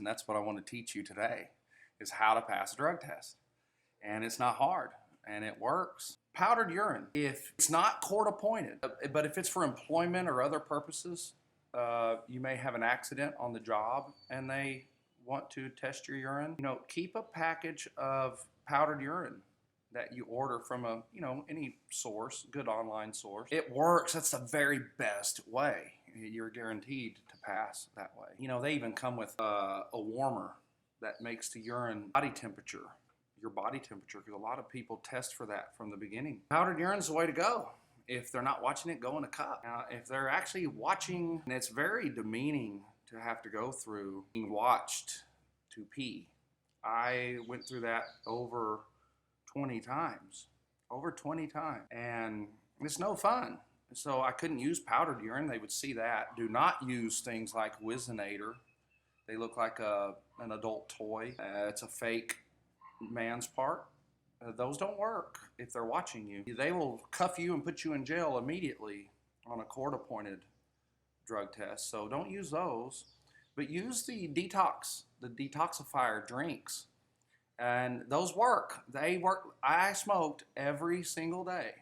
And that's what I want to teach you today, is how to pass a drug test. And it's not hard, and it works. Powdered urine, if it's not court appointed, but if it's for employment or other purposes, you may have an accident on the job and they want to test your urine. Keep a package of powdered urine that you order from any source, good online source. It works. That's the very best way. You're guaranteed to pass that way. They even come with a warmer that makes the urine body temperature, your body temperature, because a lot of people test for that from the beginning. Powdered urine is the way to go. If they're not watching it, go in a cup. Now, if they're actually watching, and it's very demeaning to have to go through being watched to pee. I went through that over 20 times, and it's no fun. So I couldn't use powdered urine. They would see that. Do not use things like Whizzinator. They look like an adult toy. It's a fake man's part. Those don't work if they're watching you. They will cuff you and put you in jail immediately on a court-appointed drug test. So don't use those, but use the detoxifier drinks. And those work. They work. I smoked every single day.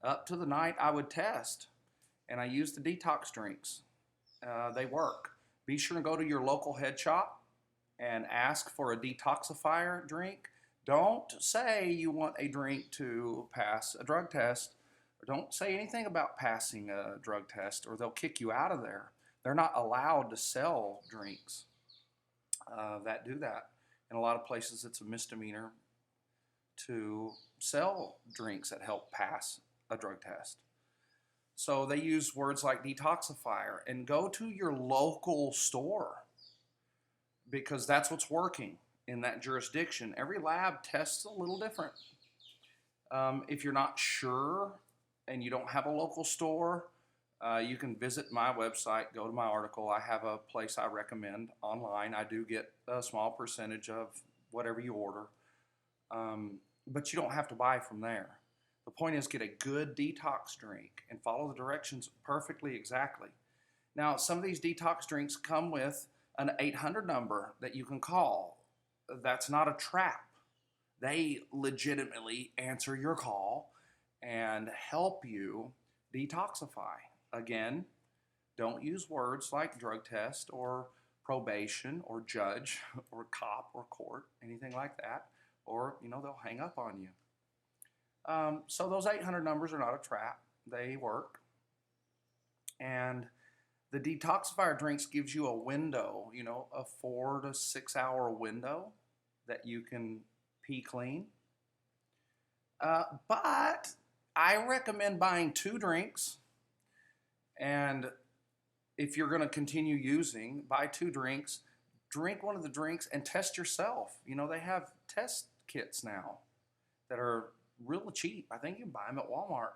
Up to the night I would test, and I used the detox drinks. They work. Be sure to go to your local head shop and ask for a detoxifier drink. Don't say you want a drink to pass a drug test, or don't say anything about passing a drug test, or they'll kick you out of there. They're not allowed to sell drinks that do that. In a lot of places, it's a misdemeanor to sell drinks that help pass a drug test. So they use words like detoxifier, and go to your local store, because that's what's working in that jurisdiction. Every lab tests a little different. If you're not sure and you don't have a local store, you can visit my website, go to my article. I have a place I recommend online. I do get a small percentage of whatever you order, but you don't have to buy from there. The point is, get a good detox drink and follow the directions perfectly exactly. Now, some of these detox drinks come with an 800 number that you can call. That's not a trap. They legitimately answer your call and help you detoxify. Again, don't use words like drug test or probation or judge or cop or court, anything like that, or they'll hang up on you. So those 800 numbers are not a trap. They work. And the detoxifier drinks gives you a window, a 4 to 6 hour window that you can pee clean. But I recommend buying 2 drinks. And if you're going to continue using, buy 2 drinks. Drink one of the drinks and test yourself. They have test kits now that are real cheap. I think you can buy them at Walmart.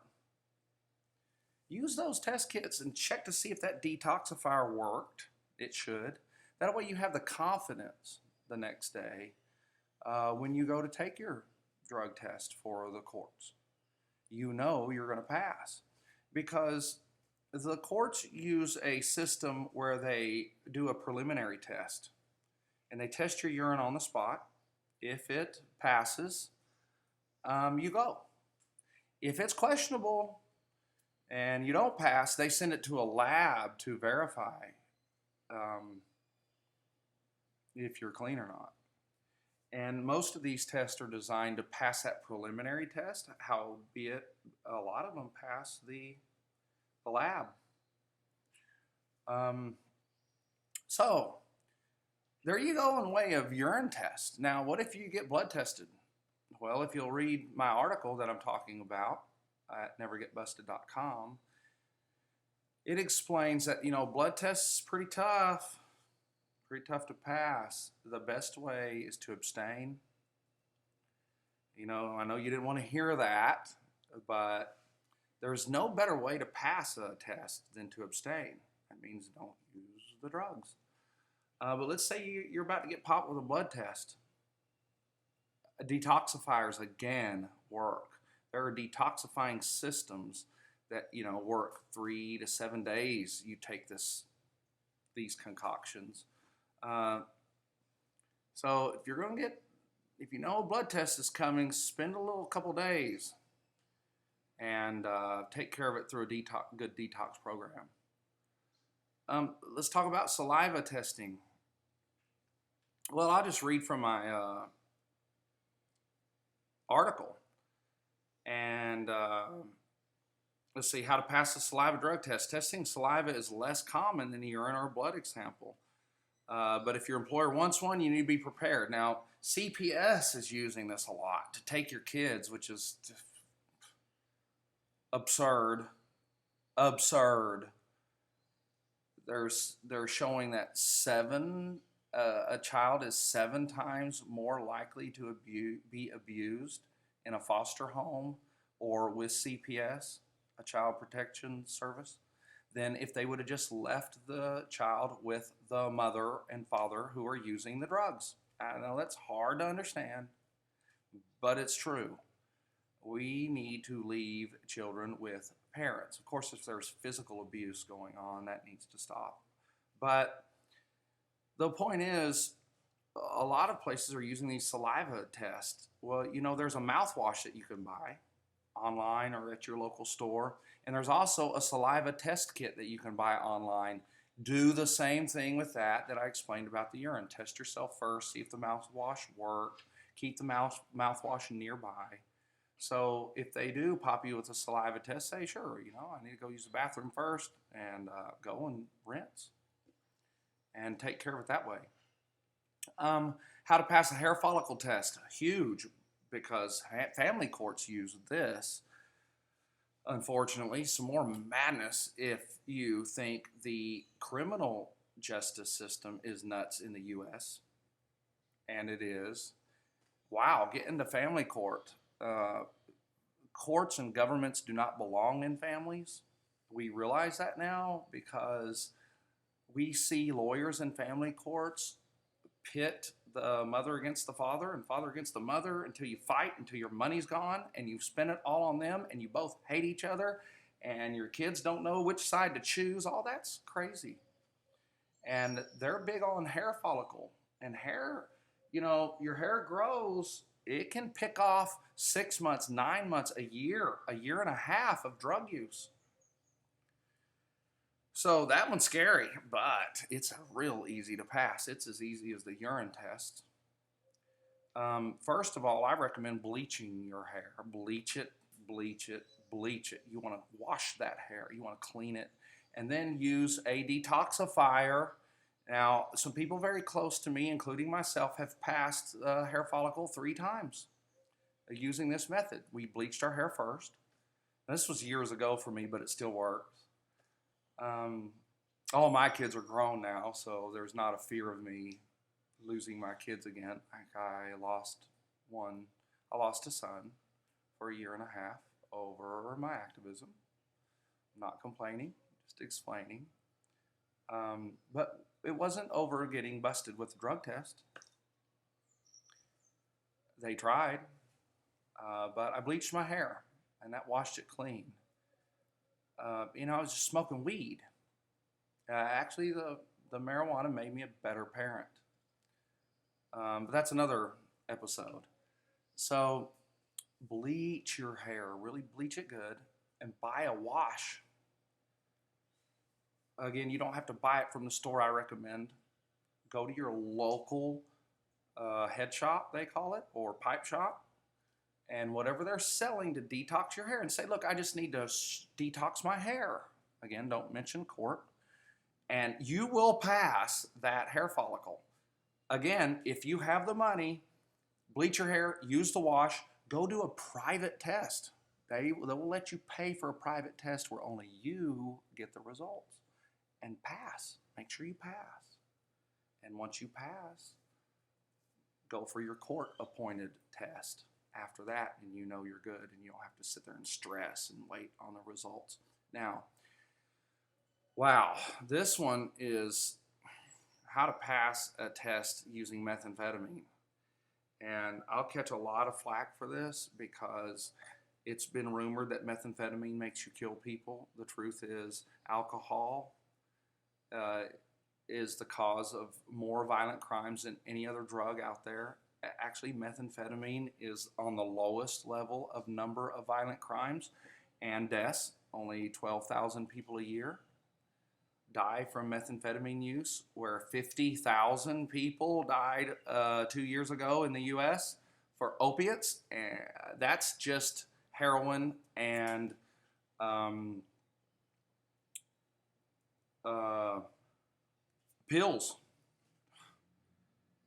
Use those test kits and check to see if that detoxifier worked. It should. That way you have the confidence the next day when you go to take your drug test for the courts. You're going to pass, because the courts use a system where they do a preliminary test, and they test your urine on the spot. If it passes, you go. If it's questionable and you don't pass, they send it to a lab to verify if you're clean or not. And most of these tests are designed to pass that preliminary test, howbeit a lot of them pass the lab. So there you go in way of urine test. Now, what if you get blood tested? Well, if you'll read my article that I'm talking about at NeverGetBusted.com, it explains that, blood tests is pretty tough to pass. The best way is to abstain. I know you didn't want to hear that, but there's no better way to pass a test than to abstain. That means don't use the drugs. But let's say you're about to get popped with a blood test. Detoxifiers, again, work. There are detoxifying systems that work 3 to 7 days. You take these concoctions. Uh, so if you're going to get, if you know a blood test is coming, spend a little couple days and take care of it through a good detox program. Let's talk about saliva testing. Well, I'll just read from my article. And let's see, how to pass the saliva drug test. Testing saliva is less common than a urine or blood example. But if your employer wants one, you need to be prepared. Now, CPS is using this a lot to take your kids, which is absurd. Absurd. They're showing that a child is 7 times more likely to be abused in a foster home or with CPS, a child protection service, than if they would have just left the child with the mother and father who are using the drugs. I know that's hard to understand, but it's true. We need to leave children with parents. Of course, if there's physical abuse going on, that needs to stop. But the point is, a lot of places are using these saliva tests. Well, you know, there's a mouthwash that you can buy online or at your local store. And there's also a saliva test kit that you can buy online. Do the same thing with that I explained about the urine. Test yourself first, see if the mouthwash worked. Keep the mouthwash nearby. So if they do pop you with a saliva test, say, sure, you know, I need to go use the bathroom first, and go and rinse and take care of it that way. How to pass a hair follicle test. Huge, because family courts use this. Unfortunately, some more madness if you think the criminal justice system is nuts in the U.S., and it is. Wow, get into family court. Courts and governments do not belong in families. We realize that now because we see lawyers in family courts pit the mother against the father and father against the mother until you fight, until your money's gone and you've spent it all on them and you both hate each other and your kids don't know which side to choose. All that's crazy. And they're big on hair follicle. And hair, you know, your hair grows. It can pick off 6 months, 9 months, a year and a half of drug use. So that one's scary, but it's real easy to pass. It's as easy as the urine test. First of all, I recommend bleaching your hair. Bleach it, bleach it, bleach it. You want to wash that hair. You want to clean it. And then use a detoxifier. Now, some people very close to me, including myself, have passed hair follicle 3 times using this method. We bleached our hair first. This was years ago for me, but it still works. All my kids are grown now, so there's not a fear of me losing my kids again. I lost one. I lost a son for a year and a half over my activism. I'm not complaining, just explaining. But it wasn't over getting busted with the drug test. They tried, but I bleached my hair, and that washed it clean. You know, I was just smoking weed. Actually, the marijuana made me a better parent. But that's another episode. So bleach your hair, really bleach it good, and buy a wash. Again, you don't have to buy it from the store I recommend. Go to your local head shop, they call it, or pipe shop, and whatever they're selling to detox your hair, and say, look, I just need to detox my hair. Again, don't mention court. And you will pass that hair follicle. Again, if you have the money, bleach your hair, use the wash, go do a private test. They will let you pay for a private test where only you get the results. And pass. Make sure you pass. And once you pass, go for your court-appointed test after that, and you know you're good, and you don't have to sit there and stress and wait on the results. Now, wow, this one is how to pass a test using methamphetamine. And I'll catch a lot of flack for this because it's been rumored that methamphetamine makes you kill people. The truth is alcohol is the cause of more violent crimes than any other drug out there. Actually, methamphetamine is on the lowest level of number of violent crimes and deaths. Only 12,000 people a year die from methamphetamine use, where 50,000 people died 2 years ago in the U.S. for opiates. And that's just heroin and pills.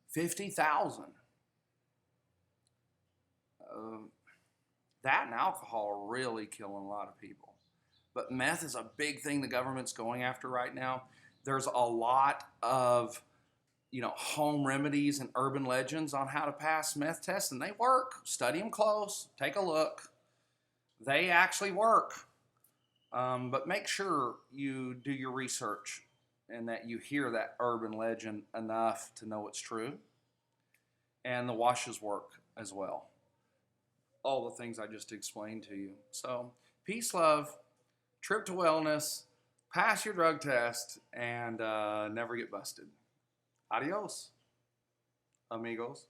50,000. That and alcohol are really killing a lot of people. But meth is a big thing the government's going after right now. There's a lot of, home remedies and urban legends on how to pass meth tests, and they work. Study them close. Take a look. They actually work. But make sure you do your research and that you hear that urban legend enough to know it's true. And the washes work as well. All the things I just explained to you. So, peace, love, trip to wellness, pass your drug test, and never get busted. Adios, amigos.